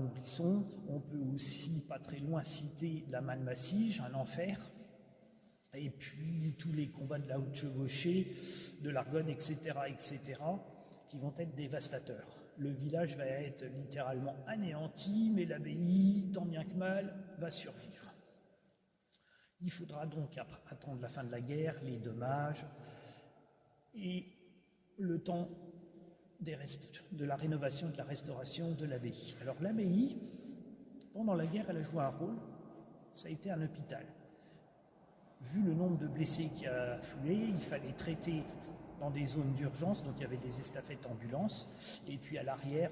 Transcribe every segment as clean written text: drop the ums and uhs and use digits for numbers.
Montpisson. On peut aussi, pas très loin, citer la Malmassige, un enfer. Et puis tous les combats de la Haute-Chevauchée, de l'Argonne, etc., qui vont être dévastateurs. Le village va être littéralement anéanti, mais l'abbaye, tant bien que mal, va survivre. Il faudra donc attendre la fin de la guerre, les dommages et le temps de la rénovation et de la restauration de l'abbaye. Alors l'abbaye, pendant la guerre, elle a joué un rôle, ça a été un hôpital. Vu le nombre de blessés qui a afflué, il fallait traiter dans des zones d'urgence, donc il y avait des estafettes ambulances, et puis à l'arrière,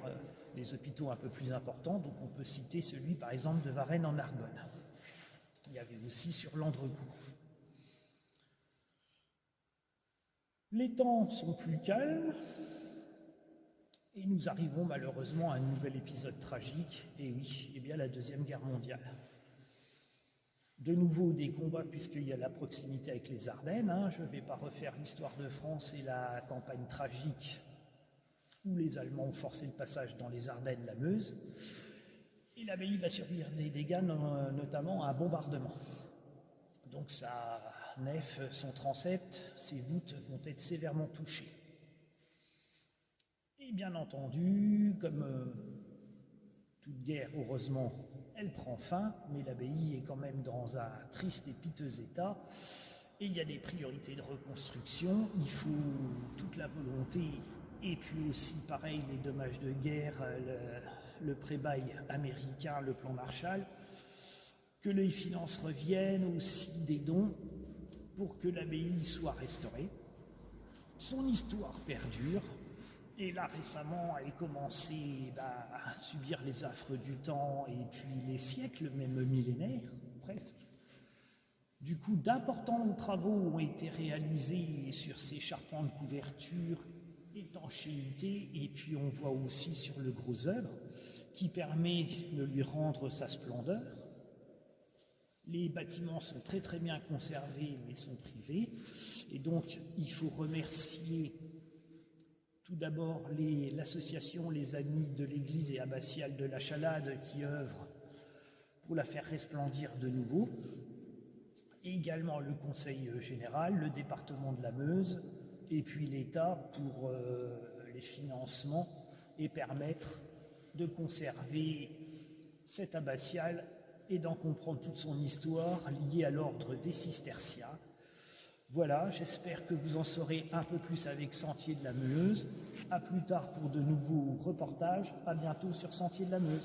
des hôpitaux un peu plus importants, donc on peut citer celui par exemple de Varennes en Argonne. Il y avait aussi sur Landrecourt. Les temps sont plus calmes, et nous arrivons malheureusement à un nouvel épisode tragique, et oui, eh bien la Deuxième Guerre mondiale. De nouveau des combats puisqu'il y a la proximité avec les Ardennes. Je ne vais pas refaire l'histoire de France et la campagne tragique où les Allemands ont forcé le passage dans les Ardennes, la Meuse. Et l'abbaye va subir des dégâts, notamment un bombardement. Donc sa nef, son transept, ses voûtes vont être sévèrement touchées. Et bien entendu, comme toute guerre, heureusement, elle prend fin, mais l'abbaye est quand même dans un triste et piteux état. Et il y a des priorités de reconstruction, il faut toute la volonté, et puis aussi, pareil, les dommages de guerre, le pré-bail américain, le plan Marshall, que les finances reviennent, aussi des dons, pour que l'abbaye soit restaurée. Son histoire perdure. Et là, récemment, elle commençait à subir les affres du temps et puis les siècles, même millénaires, presque. Du coup, d'importants travaux ont été réalisés sur ces charpents de couverture, étanchéité, et puis on voit aussi sur le gros œuvre, qui permet de lui rendre sa splendeur. Les bâtiments sont très très bien conservés, mais sont privés. Et donc, il faut remercier tout d'abord l'association Les Amis de l'Église et abbatiale de la Chalade qui œuvre pour la faire resplendir de nouveau, et également le Conseil général, le département de la Meuse, et puis l'État pour les financements et permettre de conserver cette abbatiale et d'en comprendre toute son histoire liée à l'ordre des cisterciens. Voilà, j'espère que vous en saurez un peu plus avec Sentier de la Meuse. À plus tard pour de nouveaux reportages. À bientôt sur Sentier de la Meuse.